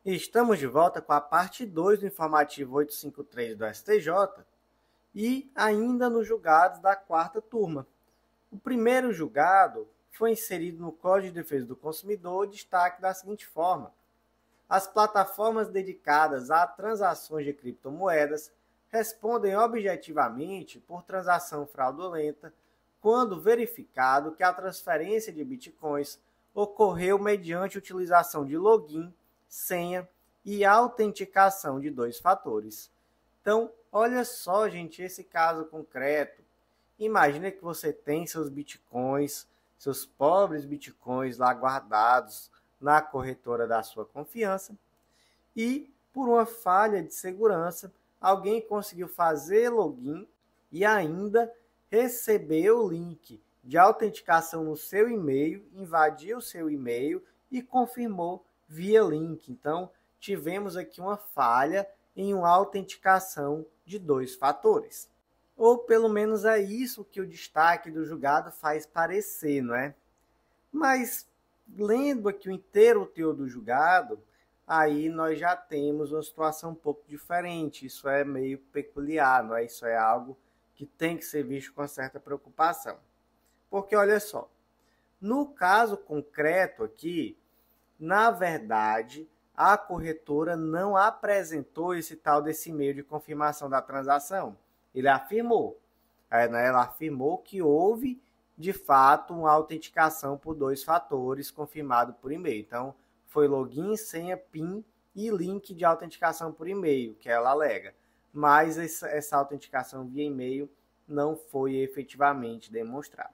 Estamos de volta com a parte 2 do informativo 853 do STJ e ainda nos julgados da quarta turma. O primeiro julgado foi inserido no Código de Defesa do Consumidor destaque da seguinte forma: as plataformas dedicadas a transações de criptomoedas respondem objetivamente por transação fraudulenta quando verificado que a transferência de bitcoins ocorreu mediante utilização de login, senha e autenticação de 2 fatores. Então, olha só, gente, esse caso concreto. Imagina que você tem seus bitcoins, seus pobres bitcoins lá guardados na corretora da sua confiança e, por uma falha de segurança, alguém conseguiu fazer login e ainda recebeu o link de autenticação no seu e-mail, invadiu o seu e-mail e confirmou via link. Então, tivemos aqui uma falha em uma autenticação de 2 fatores. Ou pelo menos é isso que o destaque do julgado faz parecer, não é? Mas, lendo aqui o inteiro teor do julgado, aí nós já temos uma situação um pouco diferente. Isso é meio peculiar, não é? Isso é algo que tem que ser visto com certa preocupação. Porque, olha só, no caso concreto aqui, na verdade, a corretora não apresentou esse tal desse e-mail de confirmação da transação. Ela afirmou que houve, de fato, uma autenticação por 2 fatores confirmado por e-mail. Então, foi login, senha, PIN e link de autenticação por e-mail, que ela alega. Mas essa autenticação via e-mail não foi efetivamente demonstrada.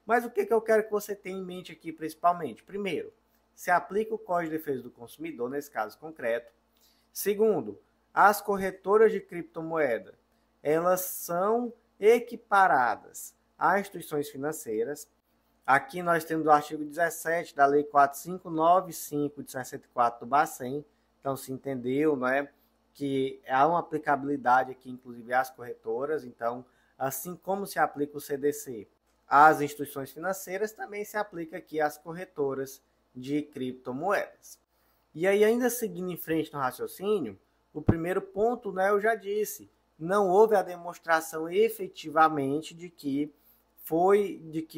Mas o que eu quero que você tenha em mente aqui principalmente? Primeiro, se aplica o Código de Defesa do Consumidor, nesse caso concreto. Segundo, as corretoras de criptomoeda, elas são equiparadas a instituições financeiras. Aqui nós temos o artigo 17 da Lei 4595 de 64 do Bacen. Então se entendeu, não é, que há uma aplicabilidade aqui, inclusive, às corretoras. Então, assim como se aplica o CDC às instituições financeiras, também se aplica aqui às corretoras de criptomoedas. E aí, ainda seguindo em frente no raciocínio, o primeiro ponto, né, eu já disse, não houve a demonstração efetivamente de que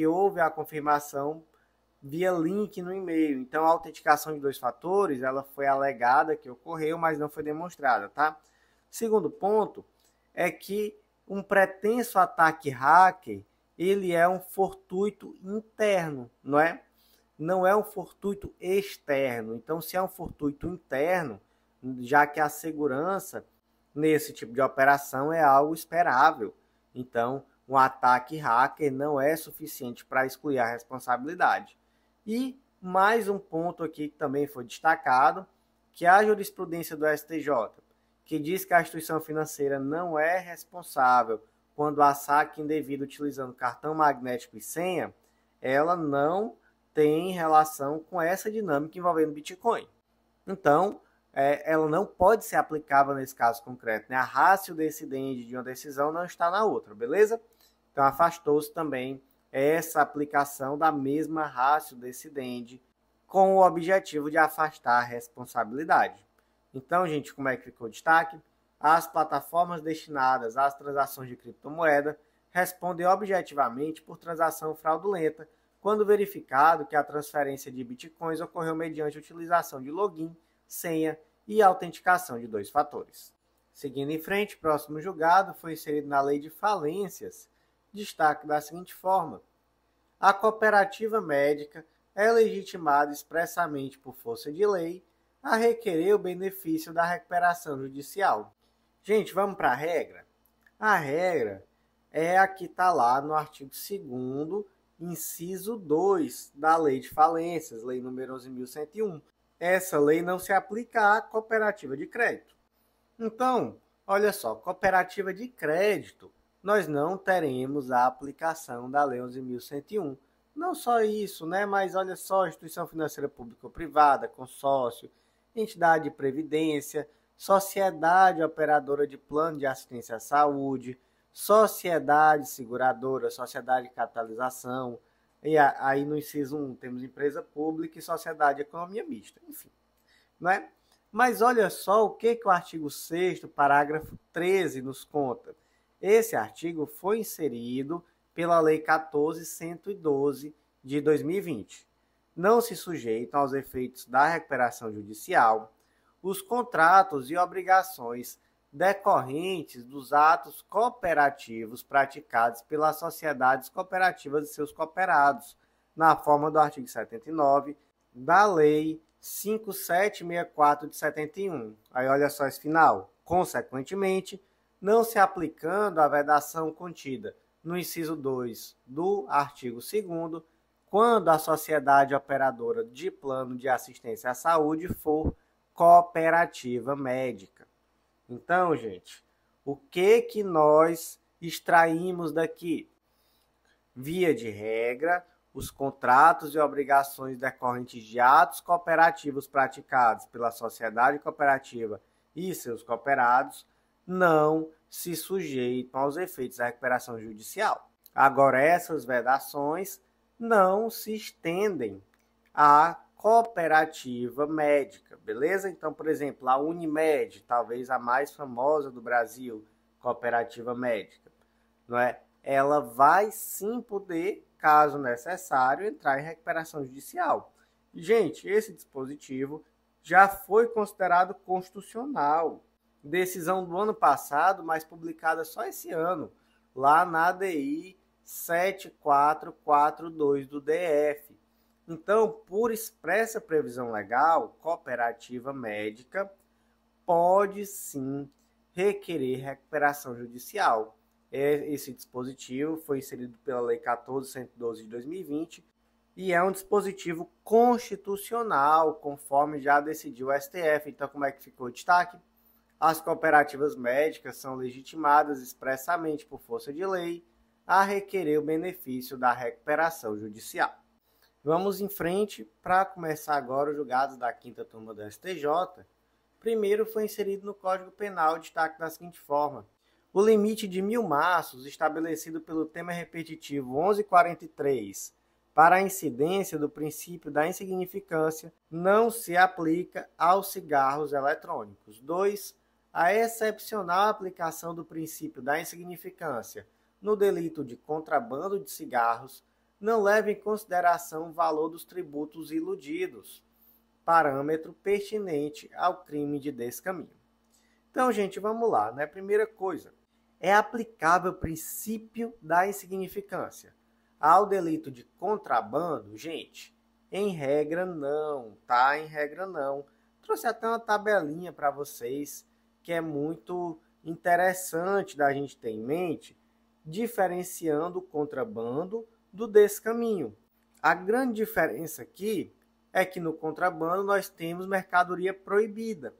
houve a confirmação via link no e-mail. Então, a autenticação de 2 fatores, ela foi alegada que ocorreu, mas não foi demonstrada, tá? Segundo ponto é que um pretenso ataque hacker, ele é um fortuito interno, não é? Não é um fortuito externo. Então, se é um fortuito interno, já que a segurança nesse tipo de operação é algo esperável. Então, um ataque hacker não é suficiente para excluir a responsabilidade. E mais um ponto aqui que também foi destacado, que a jurisprudência do STJ, que diz que a instituição financeira não é responsável quando há saque indevido utilizando cartão magnético e senha, ela não tem relação com essa dinâmica envolvendo Bitcoin. Então, ela não pode ser aplicável nesse caso concreto, né? A ratio decidente de uma decisão não está na outra, beleza? Então, afastou-se também essa aplicação da mesma ratio decidente com o objetivo de afastar a responsabilidade. Então, gente, como é que ficou o destaque? As plataformas destinadas às transações de criptomoeda respondem objetivamente por transação fraudulenta quando verificado que a transferência de bitcoins ocorreu mediante utilização de login, senha e autenticação de 2 fatores. Seguindo em frente, próximo julgado foi inserido na Lei de Falências, destaque da seguinte forma: a cooperativa médica é legitimada expressamente por força de lei a requerer o benefício da recuperação judicial. Gente, vamos para a regra? A regra é a que está lá no artigo 2º, inciso 2 da Lei de Falências, Lei número 11.101. Essa lei não se aplica à cooperativa de crédito. Então, olha só, cooperativa de crédito, nós não teremos a aplicação da Lei 11.101. Não só isso, né? Mas olha só, instituição financeira pública ou privada, consórcio, entidade de previdência, sociedade operadora de plano de assistência à saúde, sociedade seguradora, sociedade de capitalização, e aí no inciso 1 temos empresa pública e sociedade de economia mista, enfim, né? Mas olha só o que o artigo 6º, parágrafo 13, nos conta. Esse artigo foi inserido pela Lei 14.112 de 2020. Não se sujeitam aos efeitos da recuperação judicial os contratos e obrigações decorrentes dos atos cooperativos praticados pelas sociedades cooperativas e seus cooperados, na forma do artigo 79 da Lei 5764 de 71. Aí olha só esse final. Consequentemente, não se aplicando a vedação contida no inciso 2 do artigo 2º, quando a sociedade operadora de plano de assistência à saúde for cooperativa médica. Então, gente, o que nós extraímos daqui? Via de regra, os contratos e obrigações decorrentes de atos cooperativos praticados pela sociedade cooperativa e seus cooperados não se sujeitam aos efeitos da recuperação judicial. Agora, essas vedações não se estendem à cooperativa médica, beleza? Então, por exemplo, a Unimed, talvez a mais famosa do Brasil, cooperativa médica, não é? Ela vai sim poder, caso necessário, entrar em recuperação judicial. Gente, esse dispositivo já foi considerado constitucional. Decisão do ano passado, mas publicada só esse ano, lá na ADI 7442 do DF. Então, por expressa previsão legal, cooperativa médica pode sim requerer recuperação judicial. Esse dispositivo foi inserido pela Lei 14.112 de 2020 e é um dispositivo constitucional, conforme já decidiu o STF. Então, como é que ficou o destaque? As cooperativas médicas são legitimadas expressamente por força de lei a requerer o benefício da recuperação judicial. Vamos em frente para começar agora os julgados da 5ª turma do STJ. Primeiro foi inserido no Código Penal o destaque da seguinte forma: o limite de 1.000 maços estabelecido pelo tema repetitivo 1143 para a incidência do princípio da insignificância não se aplica aos cigarros eletrônicos. 2. A excepcional aplicação do princípio da insignificância no delito de contrabando de cigarros não leva em consideração o valor dos tributos iludidos, parâmetro pertinente ao crime de descaminho. Então, gente, vamos lá, né? Primeira coisa, é aplicável o princípio da insignificância ao delito de contrabando? Gente, em regra não, tá? Em regra não. Trouxe até uma tabelinha para vocês que é muito interessante da gente ter em mente, diferenciando o contrabando do descaminho. A grande diferença aqui é que no contrabando nós temos mercadoria proibida.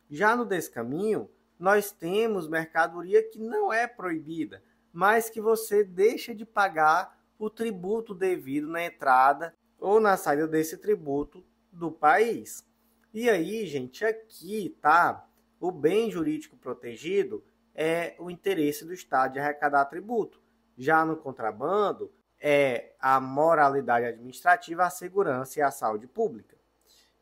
Já no descaminho, nós temos mercadoria que não é proibida, mas que você deixa de pagar o tributo devido na entrada ou na saída desse tributo do país. E aí, gente, aqui tá o bem jurídico protegido é o interesse do Estado de arrecadar tributo. Já no contrabando, é a moralidade administrativa, a segurança e a saúde pública.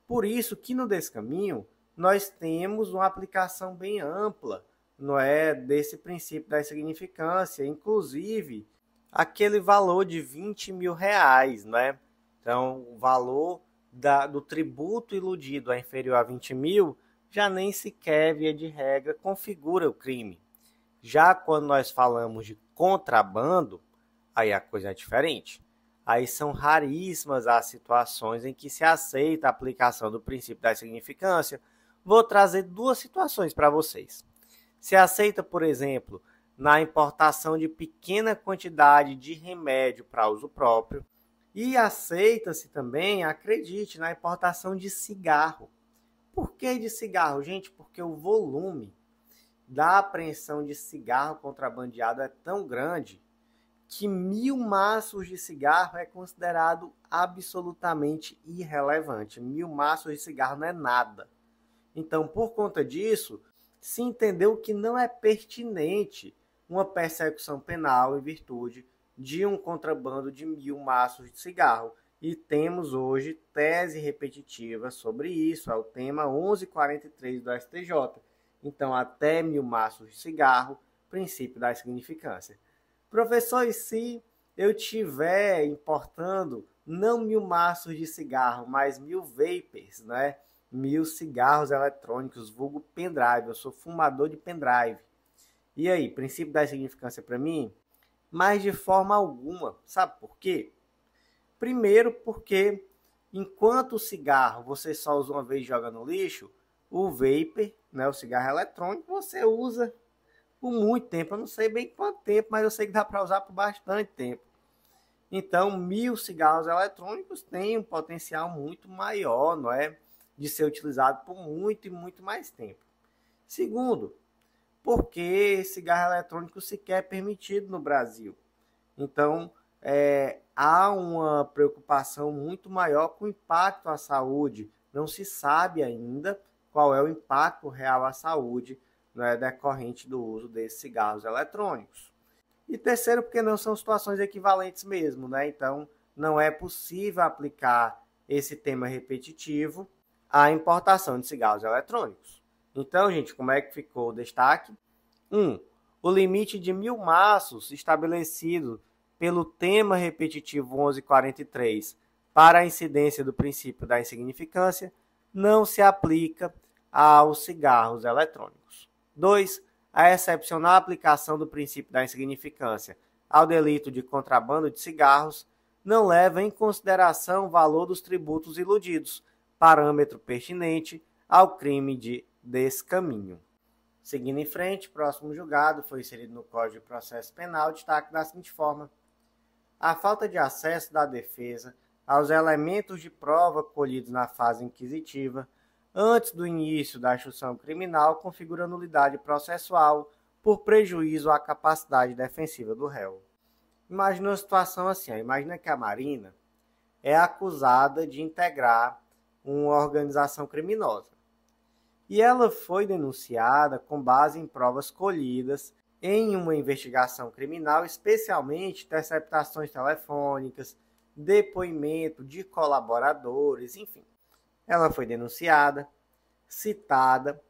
Por isso que no descaminho nós temos uma aplicação bem ampla, não é, desse princípio da insignificância, inclusive aquele valor de R$20.000, né? Então, o valor do tributo iludido é inferior a 20 mil, já nem sequer, via de regra, configura o crime. Já quando nós falamos de contrabando, aí a coisa é diferente. Aí são raríssimas as situações em que se aceita a aplicação do princípio da insignificância. Vou trazer duas situações para vocês. Se aceita, por exemplo, na importação de pequena quantidade de remédio para uso próprio, e aceita-se também, acredite, na importação de cigarro. Por que de cigarro, gente? Porque o volume da apreensão de cigarro contrabandeado é tão grande que 1.000 maços de cigarro é considerado absolutamente irrelevante. 1.000 maços de cigarro não é nada. Então, por conta disso, se entendeu que não é pertinente uma persecução penal em virtude de um contrabando de 1.000 maços de cigarro. E temos hoje tese repetitiva sobre isso, é o tema 1143 do STJ. Então, até 1.000 maços de cigarro, princípio da insignificância. Professor, e se eu tiver importando não 1.000 maços de cigarro, mas 1.000 vapers, né? 1.000 cigarros eletrônicos, vulgo pendrive, eu sou fumador de pendrive. E aí, princípio da insignificância para mim? Mas de forma alguma. Sabe por quê? Primeiro porque enquanto o cigarro você só usa uma vez e joga no lixo, o vapor, né, o cigarro eletrônico, você usa por muito tempo. Eu não sei bem quanto tempo, mas eu sei que dá para usar por bastante tempo. Então, 1.000 cigarros eletrônicos têm um potencial muito maior, não é, de ser utilizado por muito e muito mais tempo. Segundo, porque cigarro eletrônico sequer é permitido no Brasil. Então, há uma preocupação muito maior com o impacto à saúde. Não se sabe ainda qual é o impacto real à saúde, né, decorrente do uso desses cigarros eletrônicos. E terceiro, porque não são situações equivalentes mesmo, né? Então, não é possível aplicar esse tema repetitivo à importação de cigarros eletrônicos. Então, gente, como é que ficou o destaque? 1. O limite de 1.000 maços estabelecido pelo tema repetitivo 1143 para a incidência do princípio da insignificância não se aplica aos cigarros eletrônicos. 2. A excepcional aplicação do princípio da insignificância ao delito de contrabando de cigarros não leva em consideração o valor dos tributos iludidos, parâmetro pertinente ao crime de descaminho. Seguindo em frente, próximo julgado foi inserido no Código de Processo Penal, destaque da seguinte forma: a falta de acesso da defesa aos elementos de prova colhidos na fase inquisitiva antes do início da instrução criminal configura nulidade processual por prejuízo à capacidade defensiva do réu. Imagina uma situação assim, imagina que a Marina é acusada de integrar uma organização criminosa. E ela foi denunciada com base em provas colhidas em uma investigação criminal, especialmente interceptações telefônicas, depoimento de colaboradores, enfim. Ela foi denunciada, citada,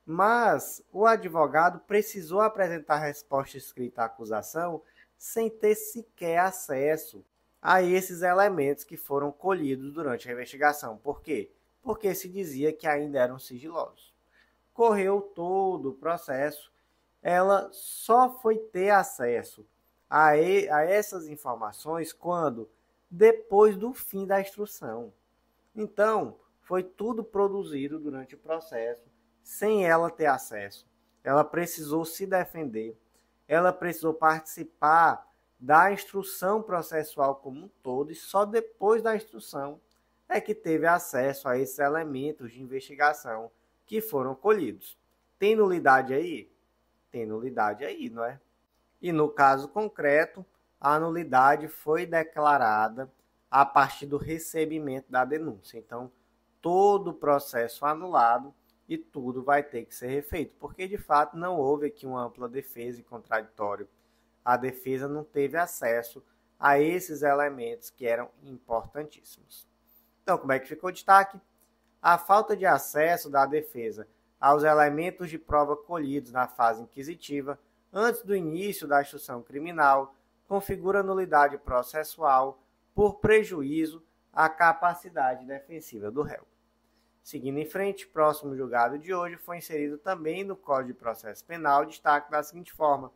mas o advogado precisou apresentar resposta escrita à acusação sem ter sequer acesso a esses elementos que foram colhidos durante a investigação. Por quê? Porque se dizia que ainda eram sigilosos. Correu todo o processo, ela só foi ter acesso a essas informações quando? Depois do fim da instrução. Então, foi tudo produzido durante o processo, sem ela ter acesso. Ela precisou se defender, ela precisou participar da instrução processual como um todo, e só depois da instrução é que teve acesso a esses elementos de investigação que foram colhidos. Tem nulidade aí? Tem nulidade aí, não é? E no caso concreto, a nulidade foi declarada a partir do recebimento da denúncia. Então, todo o processo anulado e tudo vai ter que ser refeito, porque de fato não houve aqui uma ampla defesa e contraditório. A defesa não teve acesso a esses elementos que eram importantíssimos. Então, como é que ficou o destaque? A falta de acesso da defesa aos elementos de prova colhidos na fase inquisitiva antes do início da instrução criminal configura nulidade processual por prejuízo à capacidade defensiva do réu. Seguindo em frente, próximo julgado de hoje foi inserido também no Código de Processo Penal destaque da seguinte forma: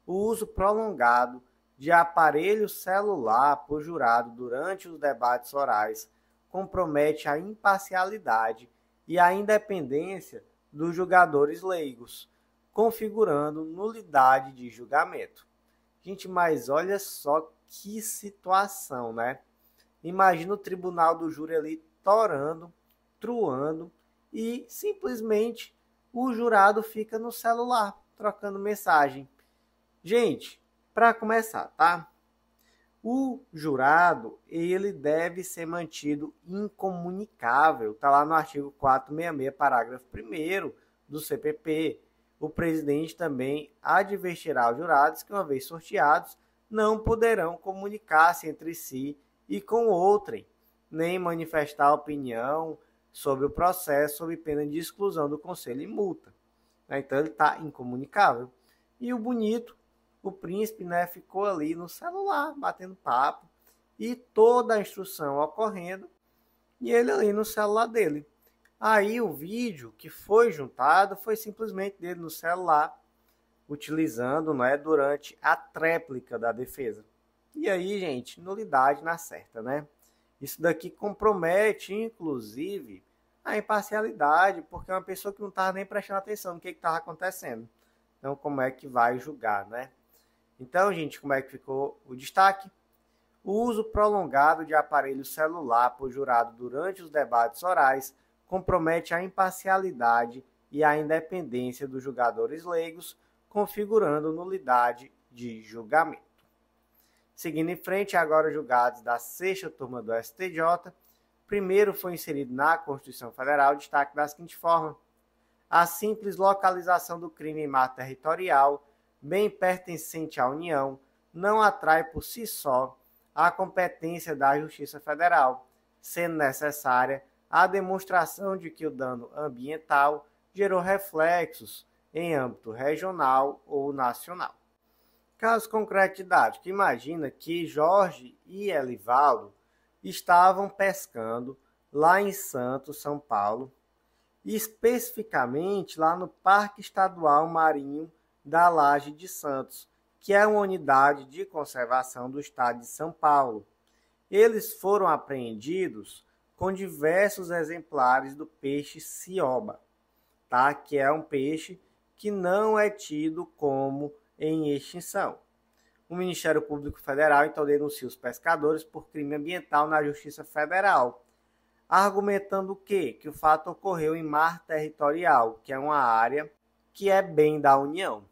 o uso prolongado de aparelho celular por jurado durante os debates orais compromete a imparcialidade e a independência dos julgadores leigos, configurando nulidade de julgamento. Gente, mas olha só que situação, né? Imagina o tribunal do júri ali torando, truando, e simplesmente o jurado fica no celular, trocando mensagem. Gente, para começar, tá? O jurado, ele deve ser mantido incomunicável. Está lá no artigo 466, parágrafo 1º do CPP. O presidente também advertirá os jurados que, uma vez sorteados, não poderão comunicar-se entre si e com outrem, nem manifestar opinião sobre o processo sob pena de exclusão do conselho e multa. Então ele está incomunicável. E o bonito, o príncipe, né, ficou ali no celular, batendo papo, e toda a instrução ocorrendo, e ele ali no celular dele. Aí o vídeo que foi juntado foi simplesmente dele no celular, utilizando, né, durante a tréplica da defesa. E aí, gente, nulidade na certa, né? Isso daqui compromete, inclusive, a imparcialidade, porque é uma pessoa que não estava nem prestando atenção no que estava acontecendo. Então, como é que vai julgar, né? Então, gente, como é que ficou o destaque? O uso prolongado de aparelho celular por jurado durante os debates orais compromete a imparcialidade e a independência dos julgadores leigos, configurando nulidade de julgamento. Seguindo em frente, agora julgados da sexta turma do STJ, primeiro foi inserido na Constituição Federal o destaque da seguinte forma: a simples localização do crime em mar territorial, bem pertencente à União, não atrai por si só a competência da Justiça Federal, sendo necessária a demonstração de que o dano ambiental gerou reflexos em âmbito regional ou nacional. Caso concreto didático, imagina que Jorge e Elivaldo estavam pescando lá em Santos, São Paulo, especificamente lá no Parque Estadual Marinho da Laje de Santos, que é uma unidade de conservação do estado de São Paulo. Eles foram apreendidos com diversos exemplares do peixe cioba, tá? Que é um peixe que não é tido como em extinção. O Ministério Público Federal então denuncia os pescadores por crime ambiental na Justiça Federal, argumentando o quê? Que o fato ocorreu em mar territorial, que é uma área que é bem da União.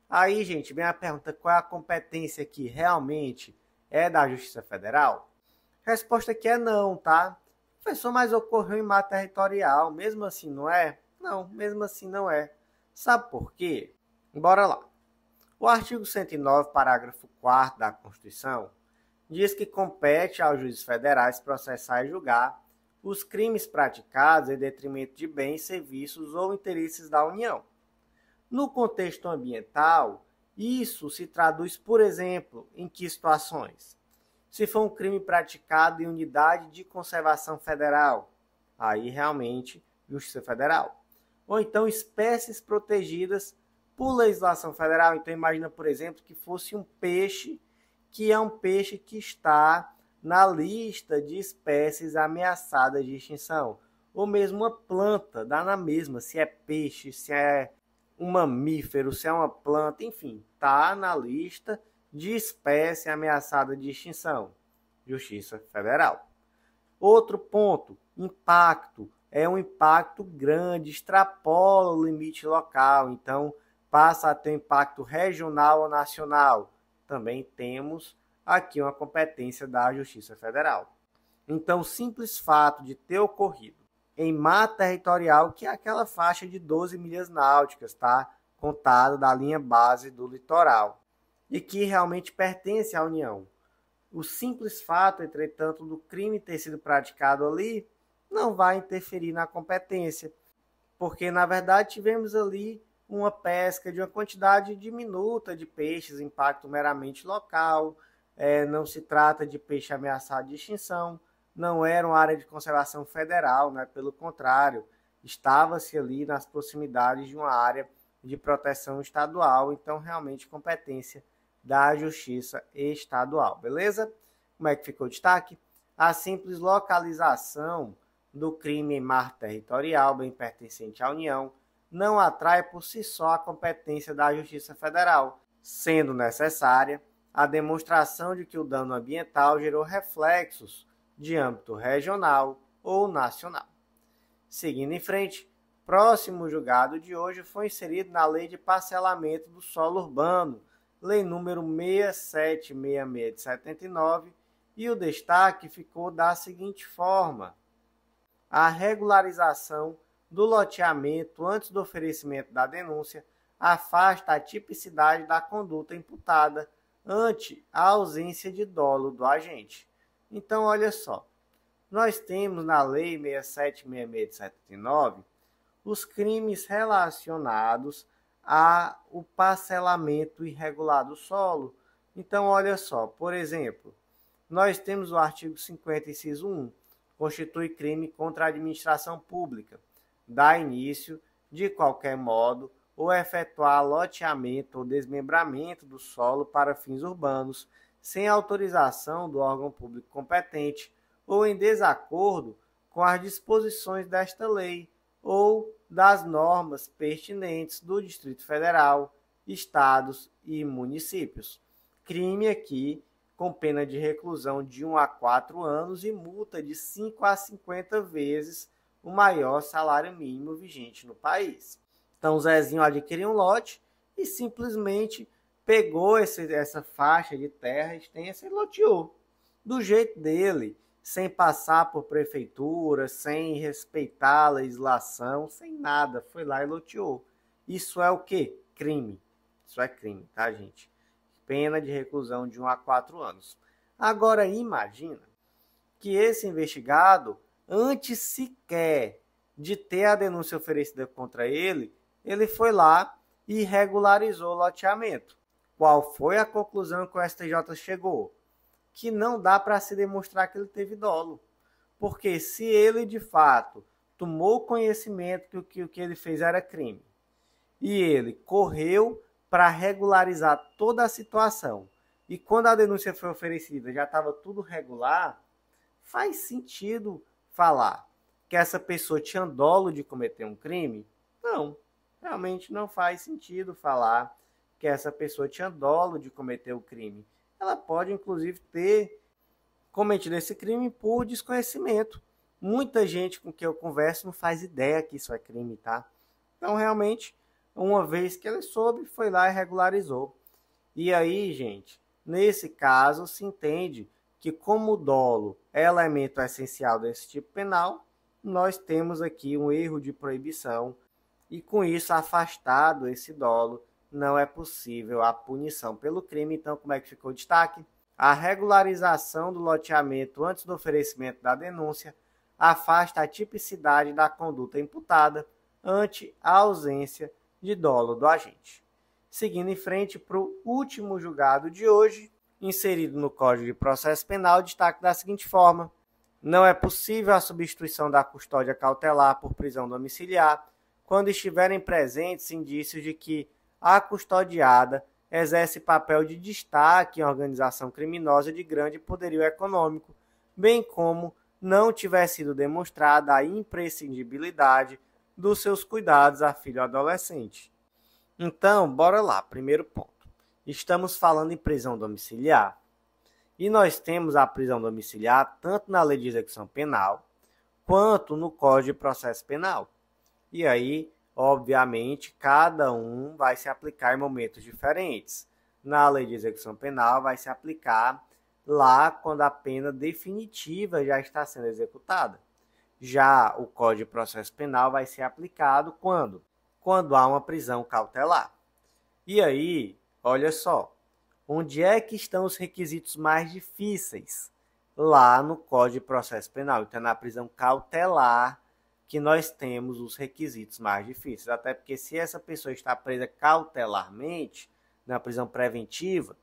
Aí, gente, vem a pergunta: qual é a competência que realmente é da Justiça Federal? A resposta aqui é não, tá? Professor, mas ocorreu em mar territorial, mesmo assim não é? Não, mesmo assim não é. Sabe por quê? Bora lá. O artigo 109, parágrafo 4º da Constituição, diz que compete aos juízes federais processar e julgar os crimes praticados em detrimento de bens, serviços ou interesses da União. No contexto ambiental, isso se traduz, por exemplo, em que situações? Se for um crime praticado em unidade de conservação federal, aí realmente Justiça Federal. Ou então espécies protegidas por legislação federal. Então imagina, por exemplo, que fosse um peixe, que é um peixe que está na lista de espécies ameaçadas de extinção. Ou mesmo uma planta, dá na mesma, se é peixe, se é um mamífero, se é uma planta, enfim, está na lista de espécie ameaçada de extinção. Justiça Federal. Outro ponto, impacto. É um impacto grande, extrapola o limite local, então passa a ter impacto regional ou nacional. Também temos aqui uma competência da Justiça Federal. Então, o simples fato de ter ocorrido em mar territorial, que é aquela faixa de 12 milhas náuticas, tá? Contada da linha base do litoral, e que realmente pertence à União. O simples fato, entretanto, do crime ter sido praticado ali, não vai interferir na competência, porque, na verdade, tivemos ali uma pesca de uma quantidade diminuta de peixes, impacto meramente local, não se trata de peixe ameaçado de extinção, não era uma área de conservação federal, né? Pelo contrário, estava-se ali nas proximidades de uma área de proteção estadual, então realmente competência da Justiça Estadual, beleza? Como é que ficou o destaque? A simples localização do crime em mar territorial, bem pertencente à União, não atrai por si só a competência da Justiça Federal, sendo necessária a demonstração de que o dano ambiental gerou reflexos de âmbito regional ou nacional. Seguindo em frente, próximo julgado de hoje foi inserido na Lei de Parcelamento do Solo Urbano, Lei número 6766 de 79, e o destaque ficou da seguinte forma: a regularização do loteamento antes do oferecimento da denúncia afasta a tipicidade da conduta imputada ante a ausência de dolo do agente. Então, olha só, nós temos na Lei 6766 de 79 os crimes relacionados ao parcelamento irregular do solo. Então, olha só, por exemplo, nós temos o artigo 50, inciso 1, constitui crime contra a administração pública, dá início, de qualquer modo, ou efetuar loteamento ou desmembramento do solo para fins urbanos, sem autorização do órgão público competente, ou em desacordo com as disposições desta lei, ou das normas pertinentes do Distrito Federal, estados e municípios. Crime aqui com pena de reclusão de 1 a 4 anos e multa de 5 a 50 vezes o maior salário mínimo vigente no país. Então, o Zezinho adquiriu um lote e simplesmente pegou essa faixa de terra extensa e loteou do jeito dele, sem passar por prefeitura, sem respeitar a legislação, sem nada. Foi lá e loteou. Isso é o quê? Crime. Isso é crime, tá, gente? Pena de reclusão de 1 a 4 anos. Agora, imagina que esse investigado, antes sequer de ter a denúncia oferecida contra ele, ele foi lá e regularizou o loteamento. Qual foi a conclusão que o STJ chegou? Que não dá para se demonstrar que ele teve dolo. Porque se ele, de fato, tomou conhecimento que o que ele fez era crime, e ele correu para regularizar toda a situação, e quando a denúncia foi oferecida já estava tudo regular, faz sentido falar que essa pessoa tinha dolo de cometer um crime? Não, realmente não faz sentido falar que essa pessoa tinha dolo de cometer o crime. Ela pode, inclusive, ter cometido esse crime por desconhecimento. Muita gente com quem eu converso não faz ideia que isso é crime, tá? Então, realmente, uma vez que ele soube, foi lá e regularizou. E aí, gente, nesse caso, se entende que como o dolo é elemento essencial desse tipo penal, nós temos aqui um erro de proibição e, com isso, afastado esse dolo, não é possível a punição pelo crime. Então, como é que ficou o destaque? A regularização do loteamento antes do oferecimento da denúncia afasta a tipicidade da conduta imputada ante a ausência de dolo do agente. Seguindo em frente para o último julgado de hoje, inserido no Código de Processo Penal, destaque da seguinte forma: não é possível a substituição da custódia cautelar por prisão domiciliar quando estiverem presentes indícios de que a custodiada exerce papel de destaque em organização criminosa de grande poderio econômico, bem como não tiver sido demonstrada a imprescindibilidade dos seus cuidados a filho adolescente. Então, bora lá, primeiro ponto. Estamos falando em prisão domiciliar. E nós temos a prisão domiciliar tanto na Lei de Execução Penal quanto no Código de Processo Penal. E aí, obviamente, cada um vai se aplicar em momentos diferentes. Na Lei de Execução Penal vai se aplicar lá quando a pena definitiva já está sendo executada. Já o Código de Processo Penal vai ser aplicado quando? Quando há uma prisão cautelar. E aí, olha só, onde é que estão os requisitos mais difíceis? Lá no Código de Processo Penal. Então, na prisão cautelar que nós temos os requisitos mais difíceis. Até porque se essa pessoa está presa cautelarmente, na prisão preventiva,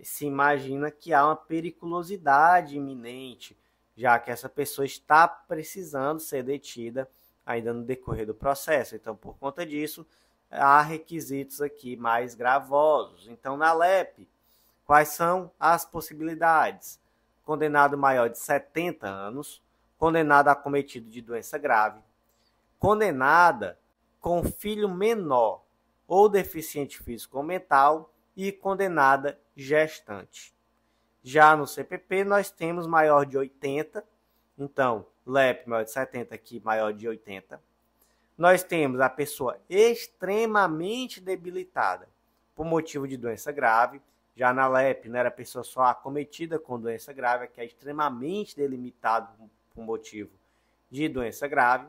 se imagina que há uma periculosidade iminente, já que essa pessoa está precisando ser detida ainda no decorrer do processo. Então, por conta disso, há requisitos aqui mais gravosos. Então, na LEP, quais são as possibilidades? Condenado maior de 70 anos, condenada acometido de doença grave, condenada com filho menor ou deficiente físico ou mental e condenada gestante. Já no CPP nós temos maior de 80, então LEP maior de 70 aqui, maior de 80. Nós temos a pessoa extremamente debilitada por motivo de doença grave. Já na LEP, não era a pessoa só acometida com doença grave, que é extremamente delimitado por motivo de doença grave.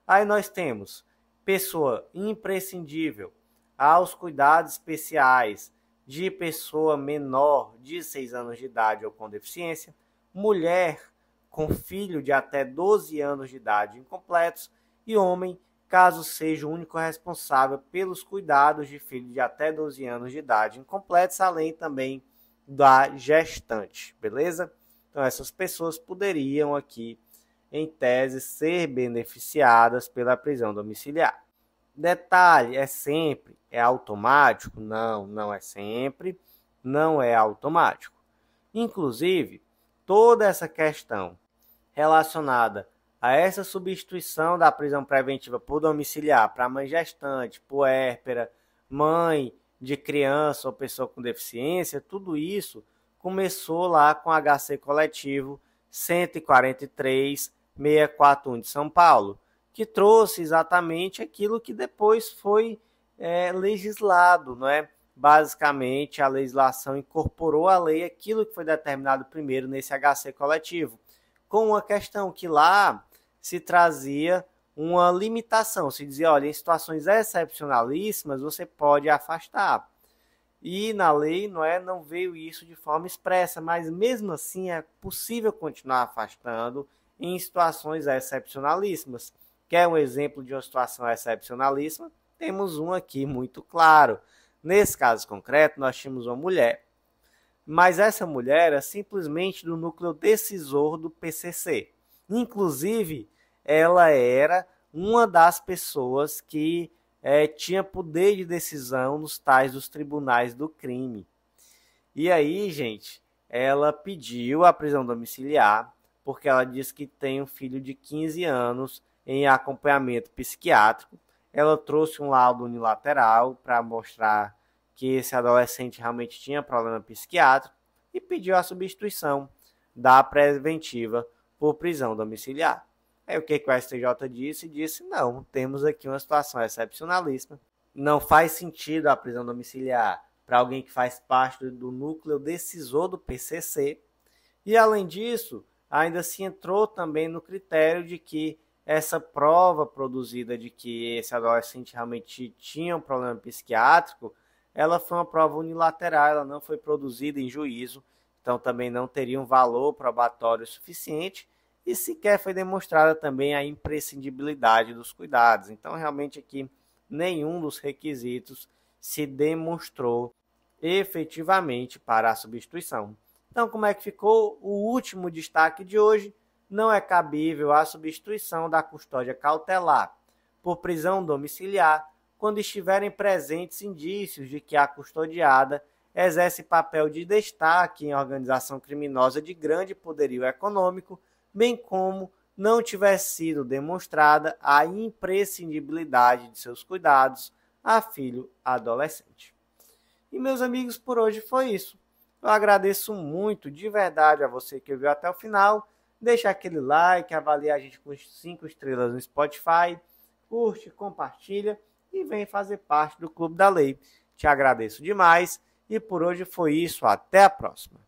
Aí nós temos pessoa imprescindível aos cuidados especiais de pessoa menor de 6 anos de idade ou com deficiência, mulher com filho de até 12 anos de idade incompletos e homem, caso seja o único responsável pelos cuidados de filho de até 12 anos de idade incompletos, além também da gestante, beleza? Então essas pessoas poderiam aqui, em tese, ser beneficiadas pela prisão domiciliar. Detalhe, é automático? Não, não é sempre, não é automático. Inclusive, toda essa questão relacionada a essa substituição da prisão preventiva por domiciliar para mãe gestante, puérpera, mãe de criança ou pessoa com deficiência, tudo isso começou lá com o HC coletivo 143.641 de São Paulo, que trouxe exatamente aquilo que depois foi legislado, não é? Basicamente, a legislação incorporou à lei aquilo que foi determinado primeiro nesse HC coletivo, com uma questão que lá se trazia uma limitação, se dizia, olha, em situações excepcionalíssimas você pode afastar. E na lei não veio isso de forma expressa, mas mesmo assim é possível continuar afastando em situações excepcionalíssimas. Quer um exemplo de uma situação excepcionalíssima? Temos um aqui muito claro. Nesse caso concreto, nós tínhamos uma mulher, mas essa mulher é simplesmente do núcleo decisor do PCC. Inclusive, ela era uma das pessoas que tinha poder de decisão nos tais dos tribunais do crime. E aí, gente, ela pediu a prisão domiciliar porque ela disse que tem um filho de 15 anos em acompanhamento psiquiátrico. Ela trouxe um laudo unilateral para mostrar que esse adolescente realmente tinha problema psiquiátrico e pediu a substituição da preventiva por prisão domiciliar. Aí o que o STJ disse? Disse, não, temos aqui uma situação excepcionalíssima. Não faz sentido a prisão domiciliar para alguém que faz parte do núcleo decisor do PCC. E, além disso, ainda se entrou também no critério de que essa prova produzida de que esse adolescente realmente tinha um problema psiquiátrico, ela foi uma prova unilateral, ela não foi produzida em juízo, então também não teria um valor probatório suficiente e sequer foi demonstrada também a imprescindibilidade dos cuidados. Então, realmente aqui, nenhum dos requisitos se demonstrou efetivamente para a substituição. Então, como é que ficou? O último destaque de hoje: não é cabível a substituição da custódia cautelar por prisão domiciliar quando estiverem presentes indícios de que a custodiada exerce papel de destaque em organização criminosa de grande poderio econômico, bem como não tiver sido demonstrada a imprescindibilidade de seus cuidados a filho adolescente. E, meus amigos, por hoje foi isso. Eu agradeço muito de verdade a você que viu até o final. Deixa aquele like, avalia a gente com 5 estrelas no Spotify, curte, compartilha e vem fazer parte do Clube da Lei. Te agradeço demais e por hoje foi isso. Até a próxima.